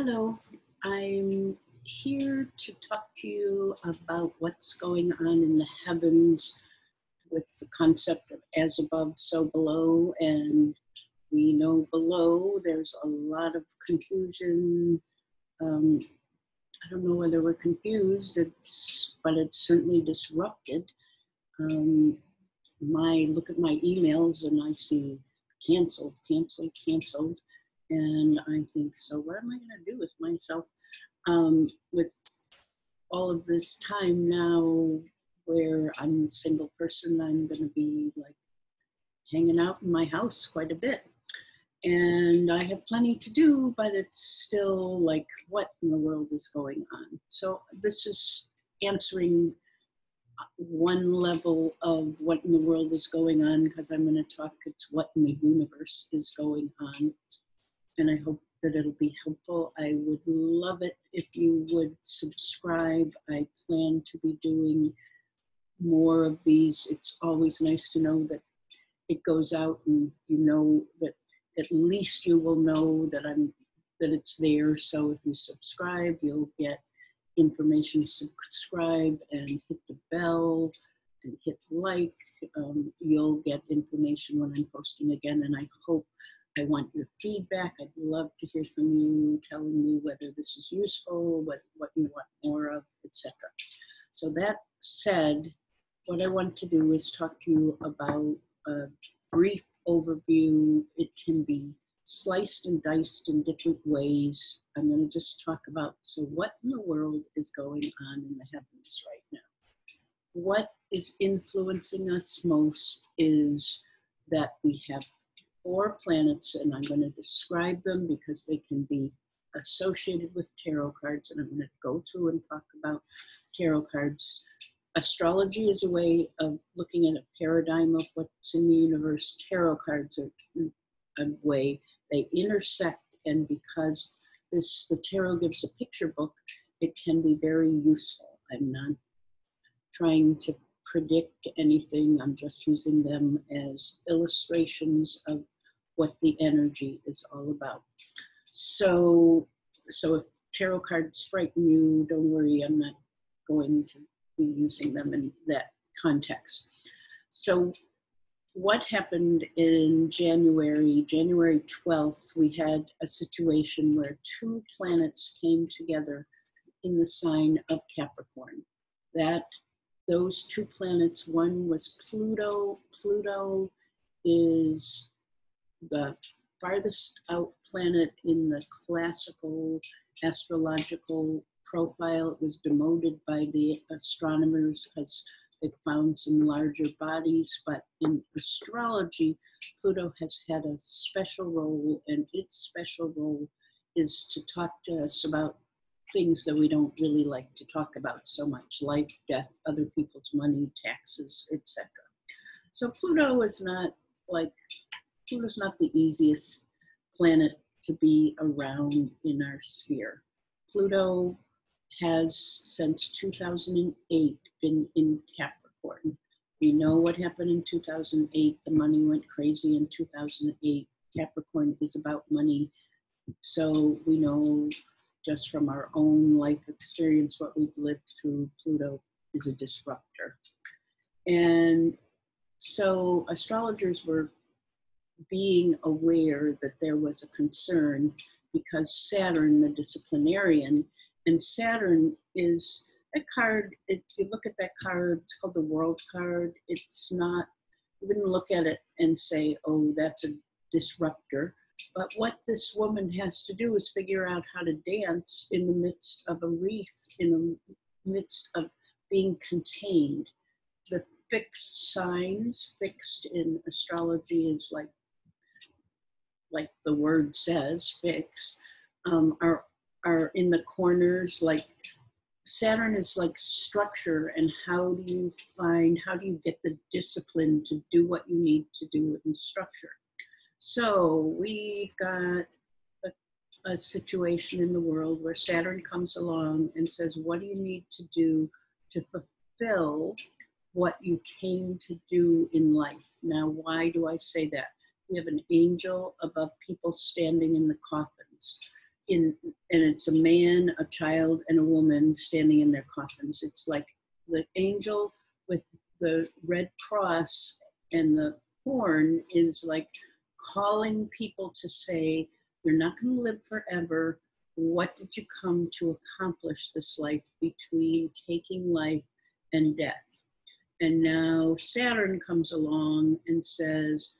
Hello, I'm here to talk to you about what's going on in the heavens with the concept of as above, so below. And we know below there's a lot of confusion. I don't know whether we're confused, but it's certainly disrupted. Look at my emails and I see canceled, canceled, canceled. And I think, so what am I going to do with myself with all of this time now where I'm a single person? I'm going to be like hanging out in my house quite a bit. And I have plenty to do, but it's still like, what in the world is going on? So this is answering one level of what in the world is going on, because I'm going to talk, it's what in the universe is going on. And I hope that it'll be helpful. I would love it if you would subscribe. I plan to be doing more of these. It's always nice to know that it goes out and you know that at least you will know that that it's there. So if you subscribe, you'll get information. Subscribe and hit the bell and hit like. You'll get information when I'm posting again. And I want your feedback. I'd love to hear from you, telling me whether this is useful, what you want more of, etc. So that said, what I want to do is talk to you about a brief overview. It can be sliced and diced in different ways. I'm going to just talk about, so what in the world is going on in the heavens right now? What is influencing us most is that we have 4 planets, and I'm going to describe them because they can be associated with tarot cards, and I'm going to go through and talk about tarot cards. Astrology is a way of looking at a paradigm of what's in the universe. Tarot cards are a way they intersect, and because the tarot gives a picture book, it can be very useful. I'm not trying to predict anything. I'm just using them as illustrations of what the energy is all about. So if tarot cards frighten you, don't worry, I'm not going to be using them in that context. So what happened in January 12th, we had a situation where 2 planets came together in the sign of Capricorn. Those 2 planets, one was Pluto. Pluto is the farthest out planet in the classical astrological profile. It was demoted by the astronomers because they found some larger bodies, but in astrology, Pluto has had a special role, and its special role is to talk to us about things that we don't really like to talk about so much: life, death, other people's money, taxes, etc. So Pluto is Pluto's not the easiest planet to be around in our sphere. Pluto has, since 2008, been in Capricorn. We know what happened in 2008. The money went crazy in 2008. Capricorn is about money. So we know just from our own life experience what we've lived through. Pluto is a disruptor. And so astrologers were being aware that there was a concern because Saturn, the disciplinarian, and Saturn is a card. If you look at that card, it's called the World card. It's not, you wouldn't look at it and say, oh, that's a disruptor. But what this woman has to do is figure out how to dance in the midst of a wreath, in the midst of being contained. The fixed signs, fixed in astrology is like the word says, fixed, are in the corners. Like Saturn is like structure, and how do you get the discipline to do what you need to do in structure? So we've got a situation in the world where Saturn comes along and says, what do you need to do to fulfill what you came to do in life? Now, why do I say that? We have an angel above people standing in the coffins. and it's a man, a child, and a woman standing in their coffins. It's like the angel with the red cross and the horn is like calling people to say, you're not going to live forever. What did you come to accomplish this life between taking life and death? And now Saturn comes along and says,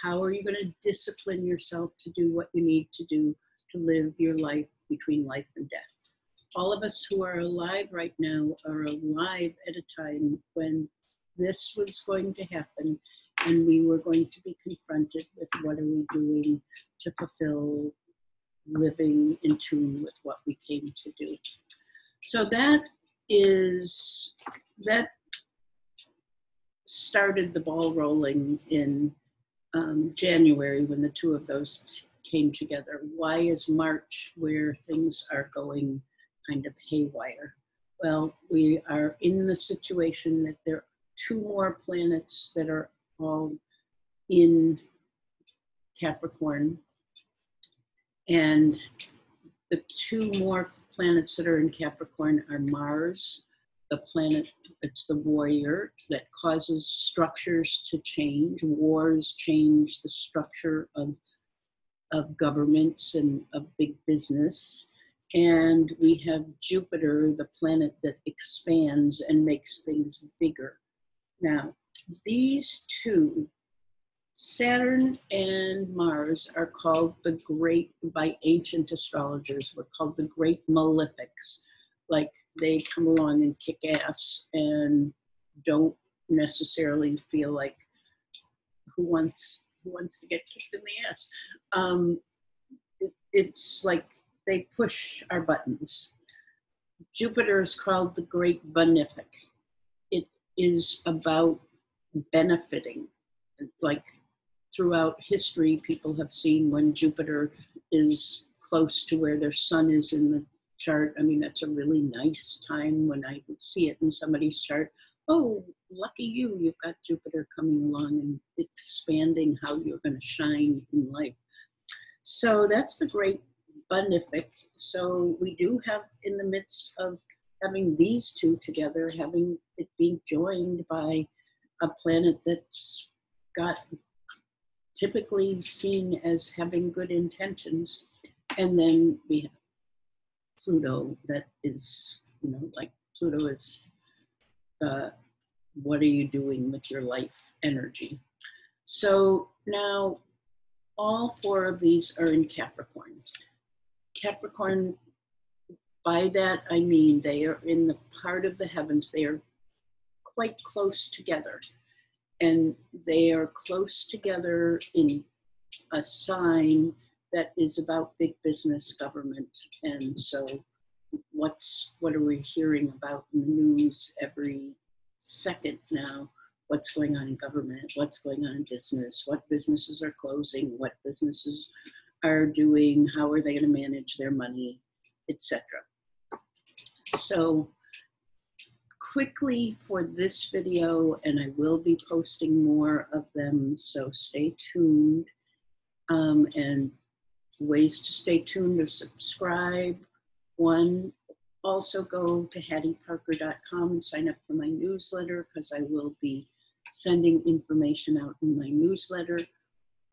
how are you going to discipline yourself to do what you need to do to live your life between life and death? All of us who are alive right now are alive at a time when this was going to happen, and we were going to be confronted with what are we doing to fulfill living in tune with what we came to do. So that started the ball rolling in January when the two of those came together. Why is March where things are going kind of haywire? Well, we are in the situation that there are two more planets that are all in Capricorn, and the two more planets that are in Capricorn are Mars, the planet that's the warrior that causes structures to change. Wars change the structure of governments and of big business. And we have Jupiter, the planet that expands and makes things bigger. Now, these two, Saturn and Mars, are called the great, by ancient astrologers, were called the great malefics. Like they come along and kick ass and don't necessarily feel like who wants to get kicked in the ass. It's like they push our buttons. Jupiter is called the great benefic. It is about benefiting. Like throughout history, people have seen when Jupiter is close to where their sun is in the chart. I mean, that's a really nice time when I would see it in somebody's chart. Oh, lucky you, you've got Jupiter coming along and expanding how you're going to shine in life. So that's the great benefic. So we do have, in the midst of having these two together, having it being joined by a planet that's got typically seen as having good intentions. And then we have Pluto that is, you know, like Pluto is what are you doing with your life energy? So now all four of these are in Capricorn. Capricorn, by that I mean they are in the part of the heavens, they are quite close together. And they are close together in a sign that is about big business, government. And so what are we hearing about in the news every second now? What's going on in government? What's going on in business? What businesses are closing? What businesses are doing? How are they going to manage their money, etc. So quickly for this video, and I will be posting more of them, so stay tuned. And ways to stay tuned or subscribe. One, also go to hattieparker.com and sign up for my newsletter, because I will be sending information out in my newsletter.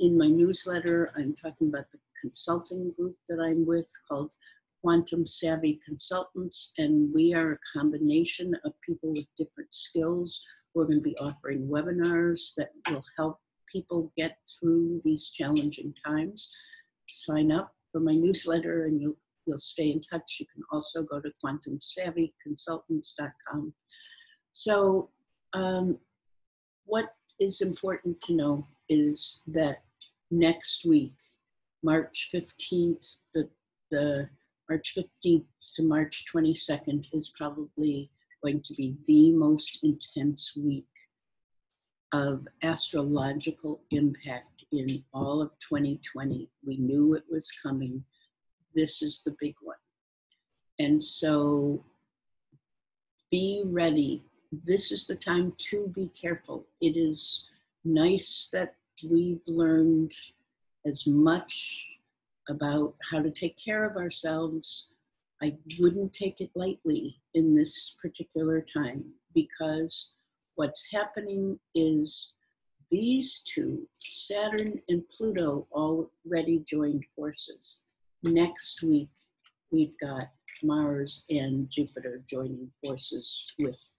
In my newsletter, I'm talking about the consulting group that I'm with called Quantum Savvy Consultants, and we are a combination of people with different skills. We're going to be offering webinars that will help people get through these challenging times. Sign up for my newsletter and you'll stay in touch. You can also go to quantumsavvyconsultants.com. So what is important to know is that next week, March 15th, the March 15th to March 22nd is probably going to be the most intense week of astrological impact in all of 2020. We knew it was coming. This is the big one. And so be ready. This is the time to be careful. It is nice that we've learned as much about how to take care of ourselves. I wouldn't take it lightly in this particular time, because what's happening is these two, Saturn and Pluto, already joined forces. Next week, we've got Mars and Jupiter joining forces with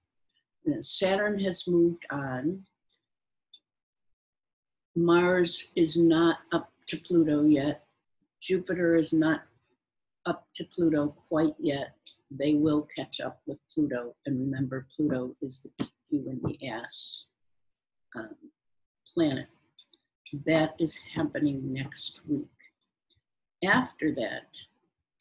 Saturn has moved on. Mars is not up to Pluto yet. Jupiter is not up to Pluto quite yet. They will catch up with Pluto. And remember, Pluto is the kick you in the ass planet. That is happening next week. After that,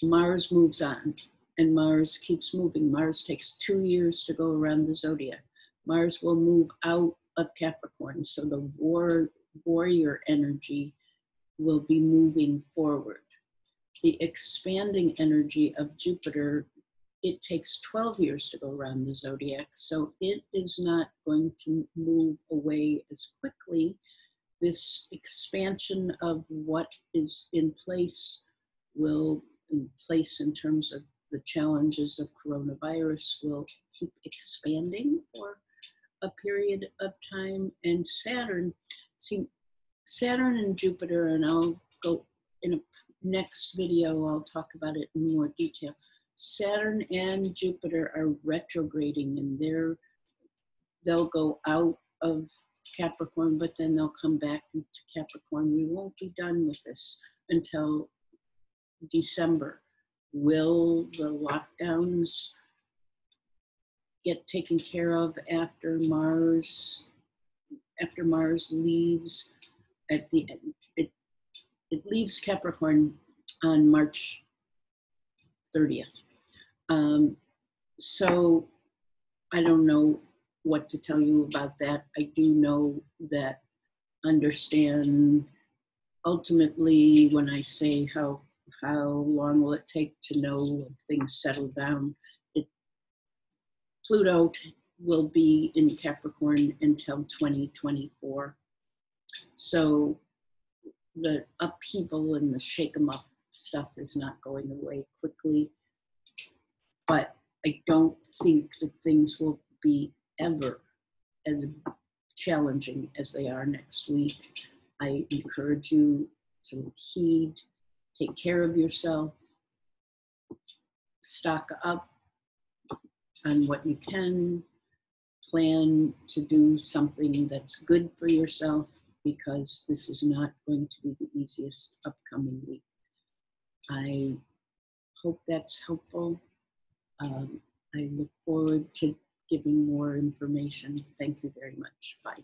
Mars moves on, and Mars keeps moving. Mars takes 2 years to go around the zodiac. Mars will move out of Capricorn, so the warrior energy will be moving forward. The expanding energy of Jupiter, it takes 12 years to go around the zodiac, so it is not going to move away as quickly. This expansion of what is in place in terms of the challenges of coronavirus will keep expanding for a period of time. And Saturn and Jupiter, and I'll go in a next video, I'll talk about it in more detail. Saturn and Jupiter are retrograding, and they'll go out of Capricorn, but then they'll come back into Capricorn. We won't be done with this until December. Will the lockdowns get taken care of after Mars leaves at the end? It leaves Capricorn on March 30th. So I don't know what to tell you about that. I do know that understand ultimately when I say how long will it take to know when things settle down, Pluto will be in Capricorn until 2024. So the upheaval and the shake 'em up stuff is not going away quickly, but I don't think that things will be ever as challenging as they are next week. I encourage you to heed, take care of yourself, stock up on what you can, plan to do something that's good for yourself, because this is not going to be the easiest upcoming week. I hope that's helpful. I look forward to giving more information. Thank you very much. Bye.